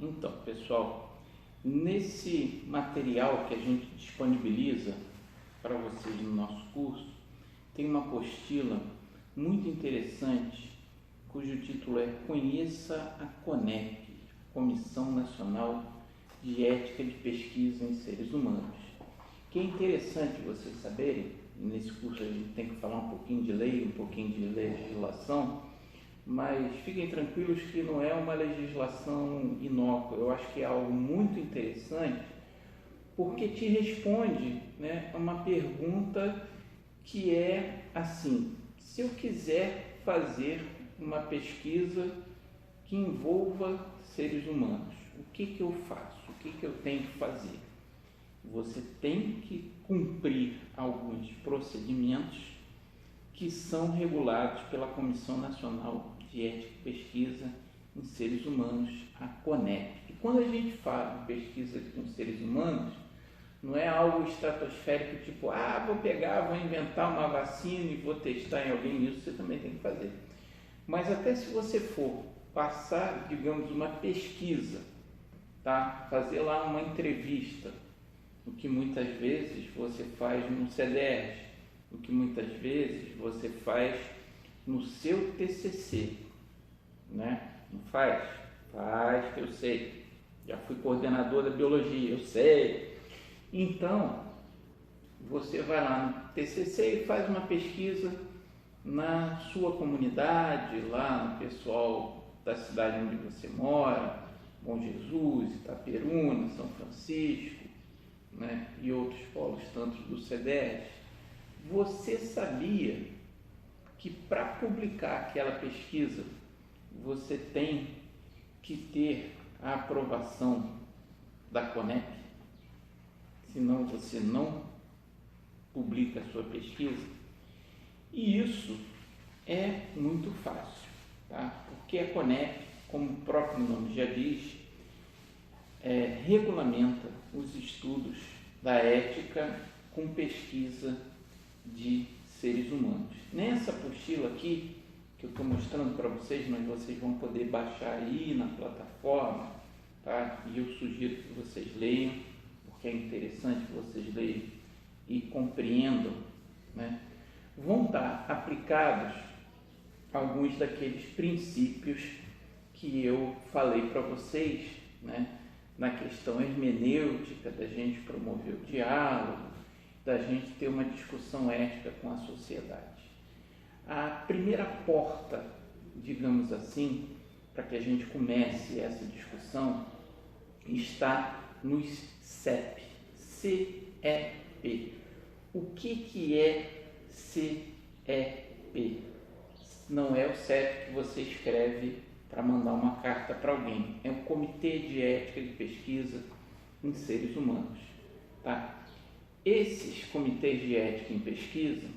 Então, pessoal, nesse material que a gente disponibiliza para vocês no nosso curso, tem uma apostila muito interessante, cujo título é Conheça a CONEP, Comissão Nacional de Ética de Pesquisa em Seres Humanos. Que é interessante vocês saberem, nesse curso a gente tem que falar um pouquinho de lei, um pouquinho de legislação, mas fiquem tranquilos que não é uma legislação inócua. Eu acho que é algo muito interessante, porque te responde, a uma pergunta que é assim: se eu quiser fazer uma pesquisa que envolva seres humanos, o que eu faço? O que eu tenho que fazer? Você tem que cumprir alguns procedimentos que são regulados pela Comissão Nacional de Ética e Pesquisa em Seres Humanos, a CONEP. E quando a gente fala de pesquisa com seres humanos, não é algo estratosférico, tipo, vou inventar uma vacina e vou testar em alguém. Isso você também tem que fazer. Mas até se você for passar, digamos, uma pesquisa, tá? Fazer lá uma entrevista, o que muitas vezes você faz no CDERJ, o que muitas vezes você faz no seu TCC, né? Não faz? Faz, que eu sei. Já fui coordenador da biologia, eu sei. Então, você vai lá no TCC e faz uma pesquisa na sua comunidade, lá no pessoal da cidade onde você mora, Bom Jesus, Itaperuna, São Francisco, e outros polos, tantos do CDERJ. Você sabia que para publicar aquela pesquisa você tem que ter a aprovação da CONEP? Senão você não publica a sua pesquisa. E isso é muito fácil, tá? Porque a CONEP, como o próprio nome já diz, regulamenta os estudos da ética com pesquisa de seres humanos. Nessa apostila aqui, que eu estou mostrando para vocês, mas vocês vão poder baixar aí na plataforma, tá? E eu sugiro que vocês leiam, porque é interessante que vocês leiam e compreendam, vão estar aplicados alguns daqueles princípios que eu falei para vocês, na questão hermenêutica, da gente promover o diálogo, da gente ter uma discussão ética com a sociedade. A primeira porta, digamos assim, para que a gente comece essa discussão, está nos CEP. CEP. O que é CEP? Não é o CEP que você escreve para mandar uma carta para alguém. É o Comitê de Ética de Pesquisa em Seres Humanos. Tá? Esses comitês de ética em pesquisa,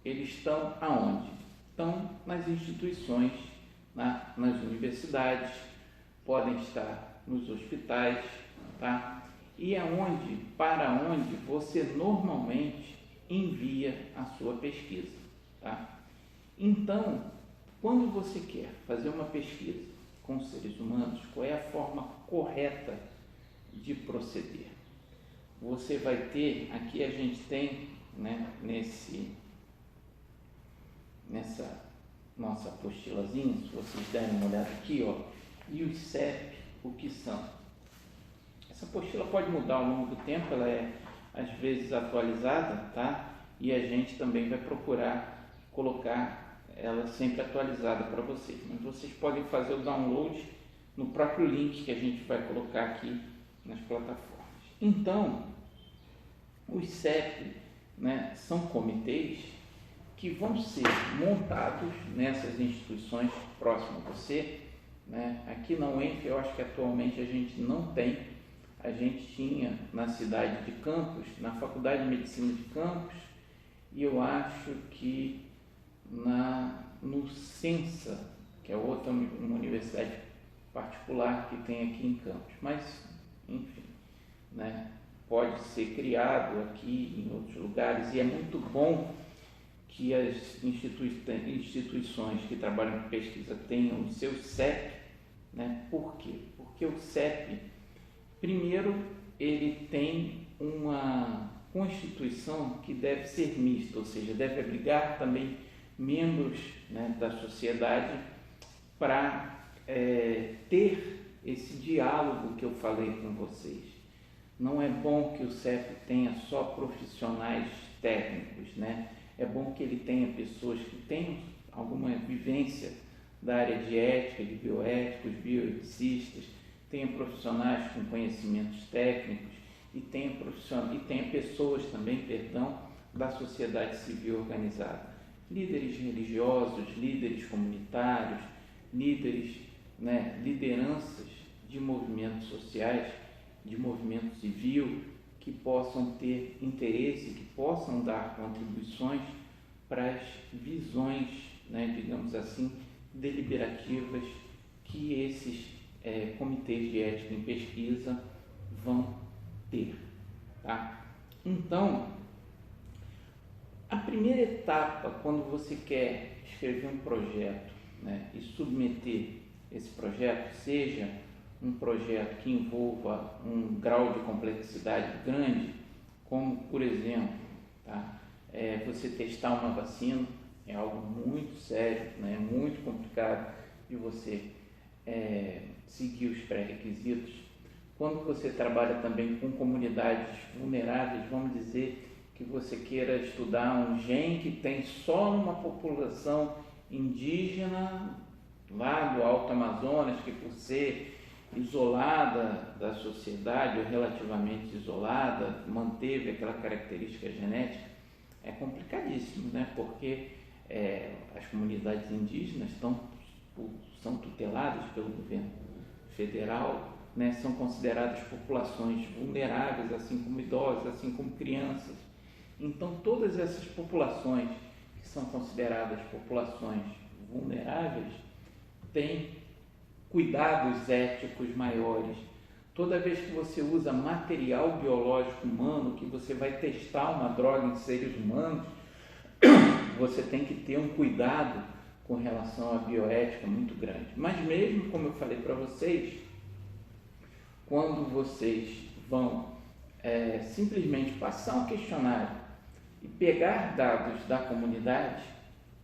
eles estão aonde? Estão nas instituições, nas universidades, podem estar nos hospitais, tá? E para onde você normalmente envia a sua pesquisa, tá? Então, quando você quer fazer uma pesquisa com seres humanos, qual é a forma correta de proceder? Você vai ter, aqui a gente tem, nessa nossa apostilazinha, se vocês derem uma olhada aqui, e os CEP, o que são? Essa apostila pode mudar ao longo do tempo, ela é às vezes atualizada, tá? E a gente também vai procurar colocar ela sempre atualizada para vocês, mas vocês podem fazer o download no próprio link que a gente vai colocar aqui nas plataformas. Então, os CEP, são comitês que vão ser montados nessas instituições próximas a você, Aqui na UENF, eu acho que atualmente a gente não tem. A gente tinha na cidade de Campos, na Faculdade de Medicina de Campos, e eu acho que no Sensa, que é outra uma universidade particular que tem aqui em Campos, mas enfim, pode ser criado aqui em outros lugares, e é muito bom que as instituições que trabalham com pesquisa tenham o seu CEP, Por quê? Porque porque o CEP, primeiro, ele tem uma constituição que deve ser mista, ou seja, deve abrigar também membros, né, da sociedade para ter esse diálogo que eu falei com vocês. Não é bom que o CEP tenha só profissionais técnicos, né? É bom que ele tenha pessoas que tenham alguma vivência da área de ética, de bioéticos, bioeticistas, tenha profissionais com conhecimentos técnicos e tenha pessoas também, da sociedade civil organizada. Líderes religiosos, líderes comunitários, líderes, né, lideranças de movimentos sociais, de movimento civil, que possam ter interesse, que possam dar contribuições para as visões, né, digamos assim, deliberativas que esses comitês de ética em pesquisa vão ter. Tá? Então, a primeira etapa, quando você quer escrever um projeto, né, e submeter esse projeto, seja um projeto que envolva um grau de complexidade grande, como, por exemplo, tá, você testar uma vacina, é algo muito sério, né, muito complicado de você seguir os pré-requisitos. Quando você trabalha também com comunidades vulneráveis, vamos dizer que você queira estudar um gene que tem só numa população indígena lá do Alto Amazonas, que por ser isolada da sociedade ou relativamente isolada, manteve aquela característica genética, é complicadíssimo, né? Porque as comunidades indígenas são tuteladas pelo governo federal, né? São consideradas populações vulneráveis, assim como idosos, assim como crianças. Então, todas essas populações que são consideradas populações vulneráveis têm cuidados éticos maiores. Toda vez que você usa material biológico humano, que você vai testar uma droga em seres humanos, você tem que ter um cuidado com relação à bioética muito grande. Mas mesmo, como eu falei para vocês, quando vocês vão simplesmente passar um questionário e pegar dados da comunidade,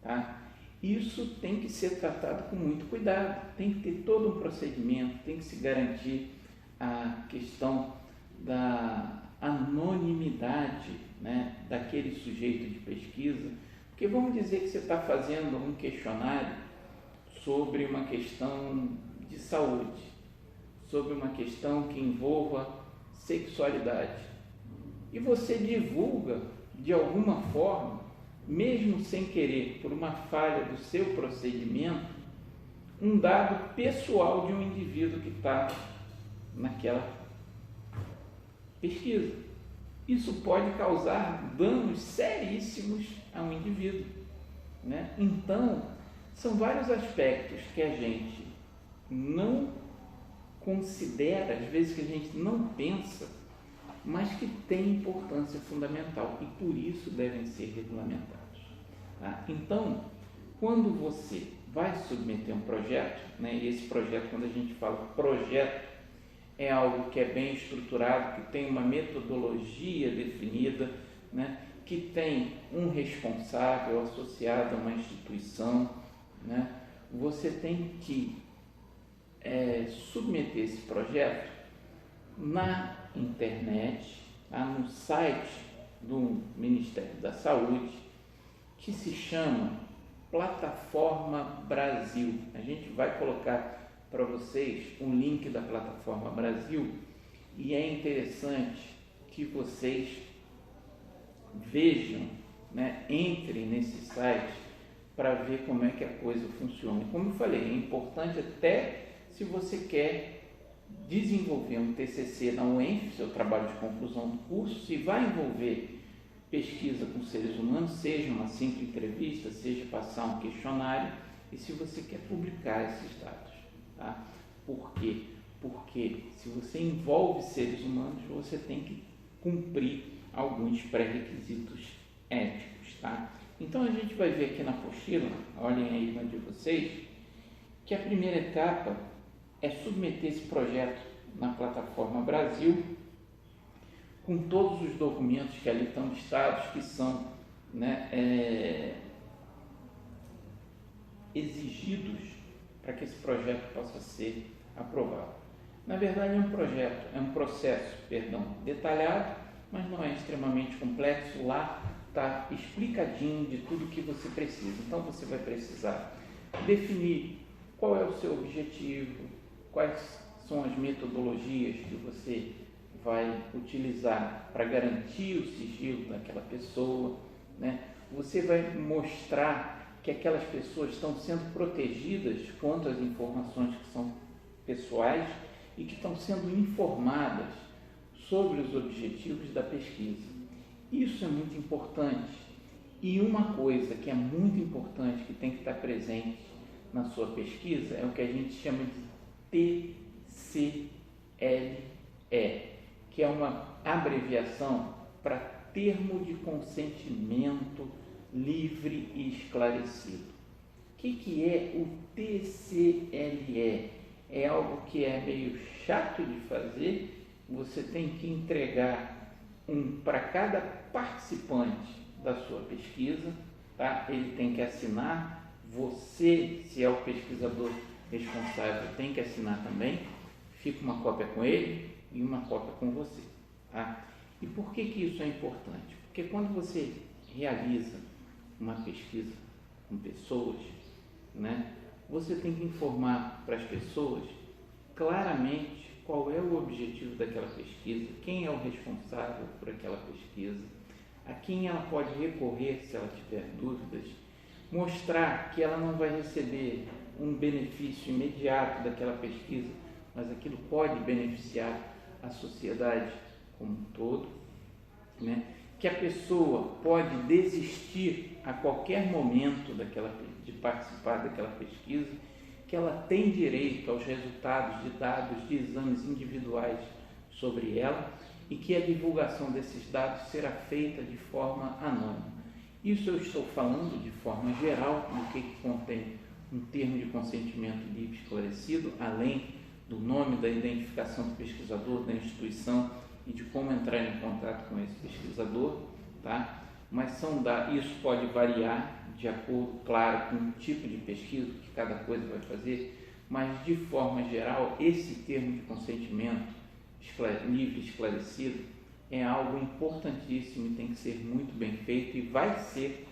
tá? Isso tem que ser tratado com muito cuidado, tem que ter todo um procedimento, tem que se garantir a questão da anonimidade, né, daquele sujeito de pesquisa, porque vamos dizer que você está fazendo um questionário sobre uma questão de saúde, sobre uma questão que envolva sexualidade, e você divulga de alguma forma, mesmo sem querer, por uma falha do seu procedimento, um dado pessoal de um indivíduo que está naquela pesquisa. Isso pode causar danos seríssimos a um indivíduo, né? Então, são vários aspectos que a gente não considera, às vezes que a gente não pensa, mas que têm importância fundamental e por isso devem ser regulamentados. Tá? Então, quando você vai submeter um projeto, né, e esse projeto, quando a gente fala projeto, é algo que é bem estruturado, que tem uma metodologia definida, né, que tem um responsável associado a uma instituição, né, você tem que submeter esse projeto na internet, tá, no site do Ministério da Saúde, que se chama Plataforma Brasil. A gente vai colocar para vocês um link da Plataforma Brasil e é interessante que vocês vejam, né, entrem nesse site para ver como é que a coisa funciona. Como eu falei, é importante até se você quer desenvolver um TCC na UENF, seu trabalho de conclusão do curso, se vai envolver pesquisa com seres humanos, seja uma simples entrevista, seja passar um questionário, e se você quer publicar esses dados. Tá? Por quê? Porque se você envolve seres humanos, você tem que cumprir alguns pré-requisitos éticos. Tá? Então a gente vai ver aqui na apostila, olhem aí na de vocês, que a primeira etapa é submeter esse projeto na plataforma Brasil, com todos os documentos que ali estão listados, que são, né, exigidos para que esse projeto possa ser aprovado. Na verdade, é um processo detalhado, mas não é extremamente complexo. Lá está explicadinho de tudo que você precisa. Então, você vai precisar definir qual é o seu objetivo, quais são as metodologias que você vai utilizar para garantir o sigilo daquela pessoa, né? Você vai mostrar que aquelas pessoas estão sendo protegidas contra as informações que são pessoais e que estão sendo informadas sobre os objetivos da pesquisa. Isso é muito importante. E uma coisa que é muito importante, que tem que estar presente na sua pesquisa, é o que a gente chama de TCLE, que é uma abreviação para Termo de Consentimento Livre e Esclarecido. O que é o TCLE? É algo que é meio chato de fazer. Você tem que entregar para cada participante da sua pesquisa, tá? Ele tem que assinar. Você, se é o pesquisador responsável, tem que assinar também. Fica uma cópia com ele e uma cópia com você, tá? E por que isso é importante? Porque quando você realiza uma pesquisa com pessoas, né, você tem que informar para as pessoas claramente qual é o objetivo daquela pesquisa, quem é o responsável por aquela pesquisa, a quem ela pode recorrer se ela tiver dúvidas, mostrar que ela não vai receber um benefício imediato daquela pesquisa, mas aquilo pode beneficiar a sociedade como um todo, né? Que a pessoa pode desistir a qualquer momento de participar daquela pesquisa, que ela tem direito aos resultados de dados de exames individuais sobre ela e que a divulgação desses dados será feita de forma anônima. Isso eu estou falando de forma geral do que contém um termo de consentimento livre e esclarecido, além do nome, da identificação do pesquisador, da instituição e de como entrar em contato com esse pesquisador, tá? Mas isso pode variar de acordo, claro, com o tipo de pesquisa que cada coisa vai fazer, mas de forma geral, esse termo de consentimento livre e esclarecido é algo importantíssimo e tem que ser muito bem feito e vai ser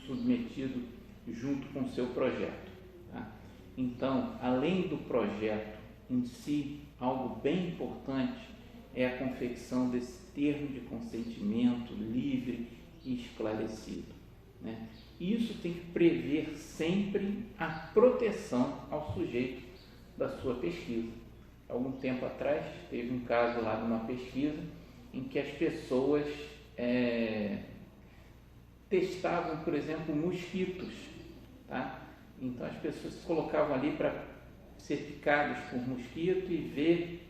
submetido junto com o seu projeto, tá? Então, além do projeto em si, algo bem importante é a confecção desse termo de consentimento livre e esclarecido, né? Isso tem que prever sempre a proteção ao sujeito da sua pesquisa. Algum tempo atrás, teve um caso lá de uma pesquisa em que as pessoas testavam, por exemplo, mosquitos, tá? Então, as pessoas se colocavam ali para ser picados por mosquito e ver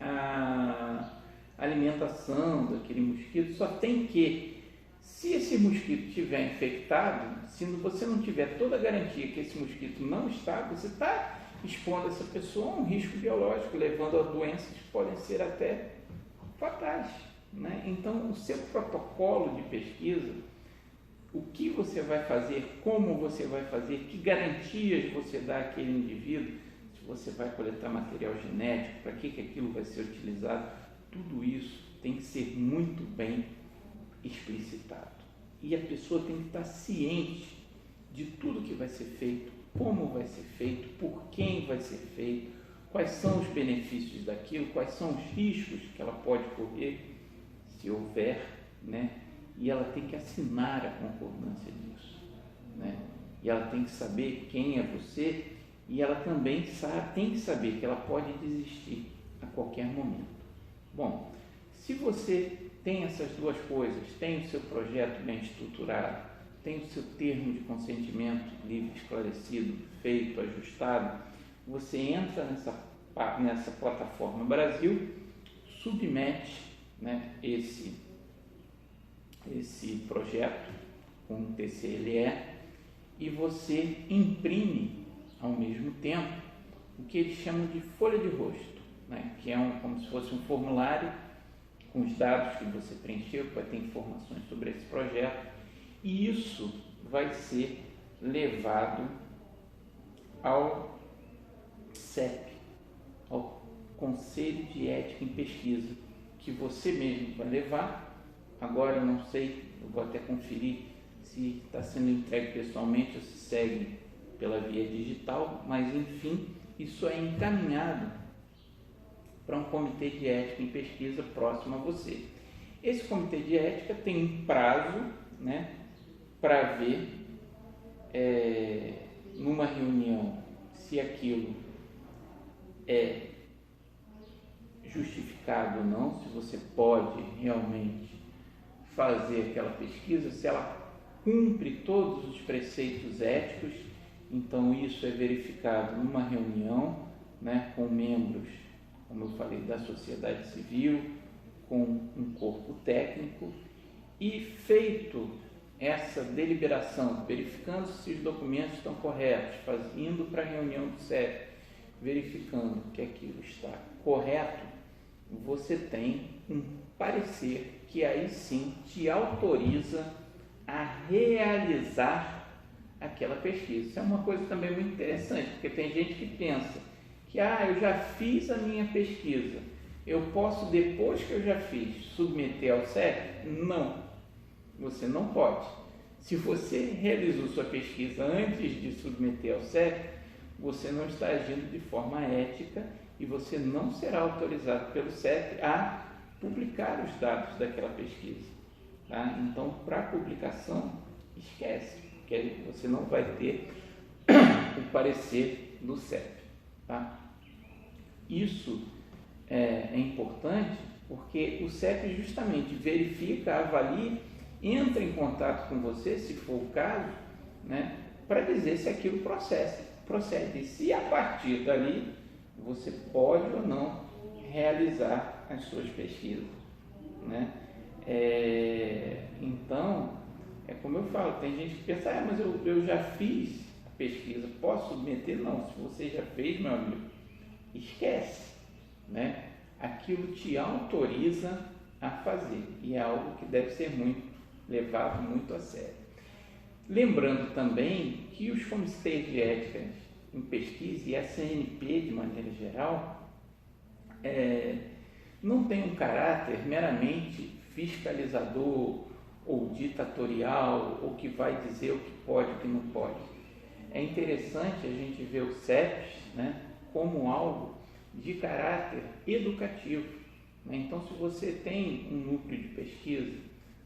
a alimentação daquele mosquito. Só tem que, se esse mosquito estiver infectado, se você não tiver toda a garantia que esse mosquito não está, você está expondo essa pessoa a um risco biológico, levando a doenças que podem ser até fatais, né? Então, o seu protocolo de pesquisa, o que você vai fazer, como você vai fazer, que garantias você dá àquele indivíduo, se você vai coletar material genético, para que aquilo vai ser utilizado, tudo isso tem que ser muito bem explicitado. E a pessoa tem que estar ciente de tudo que vai ser feito, como vai ser feito, por quem vai ser feito, quais são os benefícios daquilo, quais são os riscos que ela pode correr, se houver, né? E ela tem que assinar a concordância disso, né? E ela tem que saber quem é você e ela também tem que saber que ela pode desistir a qualquer momento. Bom, se você tem essas duas coisas, tem o seu projeto bem estruturado, tem o seu termo de consentimento livre e esclarecido, feito, ajustado, você entra nessa plataforma Brasil, submete, né, esse projeto com o TCLE e você imprime ao mesmo tempo o que eles chamam de folha de rosto, né? Que é como se fosse um formulário com os dados que você preencheu, que vai ter informações sobre esse projeto, e isso vai ser levado ao CEP, ao Conselho de Ética em Pesquisa, que você mesmo vai levar. Agora eu não sei, eu vou até conferir se está sendo entregue pessoalmente ou se segue pela via digital, mas enfim, isso é encaminhado para um comitê de ética em pesquisa próximo a você. Esse comitê de ética tem um prazo, né, para ver numa reunião se aquilo é justificado ou não, se você pode realmente fazer aquela pesquisa, se ela cumpre todos os preceitos éticos. Então isso é verificado numa reunião, né, com membros, como eu falei, da sociedade civil, com um corpo técnico, e feito essa deliberação, verificando se os documentos estão corretos, indo para a reunião do CEP, verificando que aquilo está correto, você tem um parecer que aí sim te autoriza a realizar aquela pesquisa. Isso é uma coisa também muito interessante, porque tem gente que pensa que eu já fiz a minha pesquisa, eu posso, depois que eu já fiz, submeter ao CEP? Não, você não pode. Se você realizou sua pesquisa antes de submeter ao CEP, você não está agindo de forma ética e você não será autorizado pelo CEP a publicar os dados daquela pesquisa. Tá? Então, para publicação, esquece, porque você não vai ter o parecer do CEP. Tá? Isso é importante porque o CEP justamente verifica, avalia, entra em contato com você, se for o caso, né, para dizer se aquilo procede. E se a partir dali você pode ou não realizar as suas pesquisas. Né? Então, é como eu falo, tem gente que pensa, mas eu já fiz a pesquisa, posso submeter? Não, se você já fez, meu amigo, esquece. Né? Aquilo te autoriza a fazer e é algo que deve ser levado muito a sério. Lembrando também que os comitês de ética em pesquisa e a CNP de maneira geral não tem um caráter meramente fiscalizador ou ditatorial, ou que vai dizer o que pode e o que não pode. É interessante a gente ver o CEPs, né, como algo de caráter educativo. Né? Então, se você tem um núcleo de pesquisa,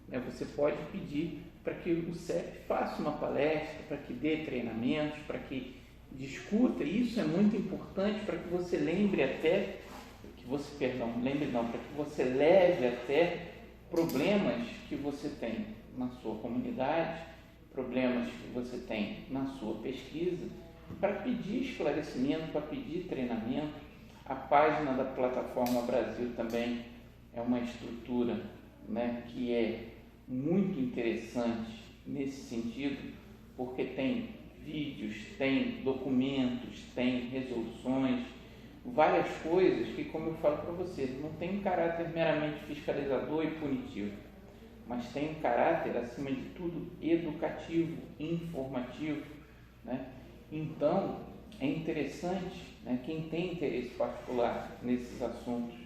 né, você pode pedir para que o CEP faça uma palestra, para que dê treinamentos, para que discuta. Isso é muito importante para que você lembre até, para que você leve até problemas que você tem na sua comunidade, problemas que você tem na sua pesquisa, para pedir esclarecimento, para pedir treinamento. A página da Plataforma Brasil também é uma estrutura, né, que é muito interessante nesse sentido, porque tem vídeos, tem documentos, tem resoluções, várias coisas que, como eu falo para vocês, não tem um caráter meramente fiscalizador e punitivo, mas tem um caráter, acima de tudo, educativo, informativo. Né? Então, é interessante, né, quem tem interesse particular nesses assuntos,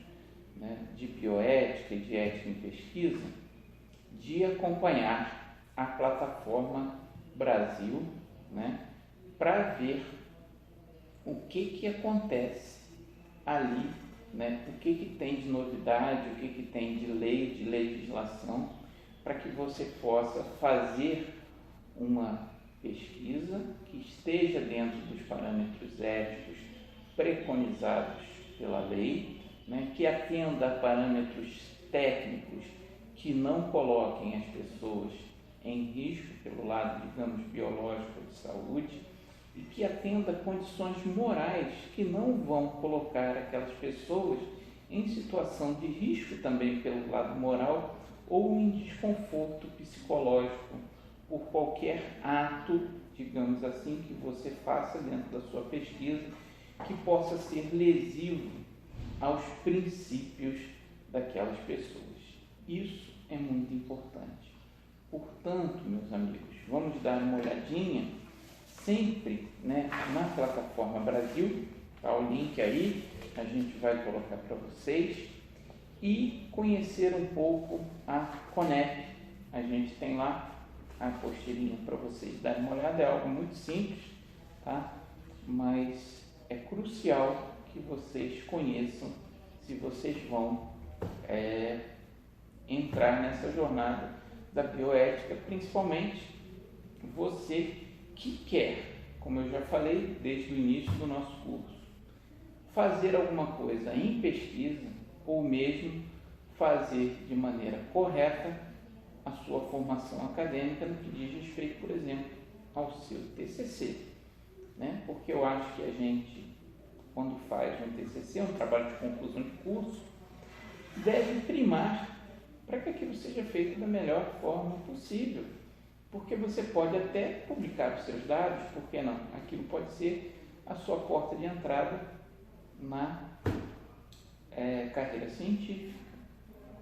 né, de bioética e de ética em pesquisa, de acompanhar a Plataforma Brasil, né, para ver o que acontece ali, né, o que tem de novidade, o que tem de lei, de legislação, para que você possa fazer uma pesquisa que esteja dentro dos parâmetros éticos preconizados pela lei, né, que atenda a parâmetros técnicos que não coloquem as pessoas em risco pelo lado, digamos, biológico de saúde, e que atenda a condições morais que não vão colocar aquelas pessoas em situação de risco também pelo lado moral ou em desconforto psicológico por qualquer ato, digamos assim, que você faça dentro da sua pesquisa, que possa ser lesivo aos princípios daquelas pessoas. Isso é muito importante. Portanto, meus amigos, vamos dar uma olhadinha sempre, né, na plataforma Brasil, tá o link aí, a gente vai colocar para vocês, e conhecer um pouco a Conep. A gente tem lá a apostilinha para vocês darem uma olhada, é algo muito simples, tá? Mas é crucial que vocês conheçam se vocês vão entrar nessa jornada da bioética, principalmente você que quer, como eu já falei desde o início do nosso curso, fazer alguma coisa em pesquisa ou mesmo fazer de maneira correta a sua formação acadêmica no que diz respeito, por exemplo, ao seu TCC, né? Porque eu acho que a gente, quando faz um TCC, um trabalho de conclusão de curso, deve primar para que aquilo seja feito da melhor forma possível, porque você pode até publicar os seus dados, por que não? Aquilo pode ser a sua porta de entrada na carreira científica.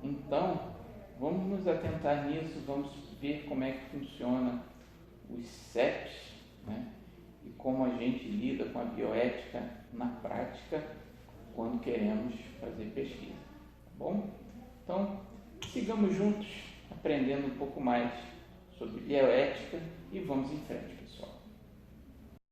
Então, vamos nos atentar nisso, vamos ver como é que funciona os CEPs, né? E como a gente lida com a bioética na prática quando queremos fazer pesquisa, tá bom? Então, sigamos juntos, aprendendo um pouco mais sobre bioética e vamos em frente.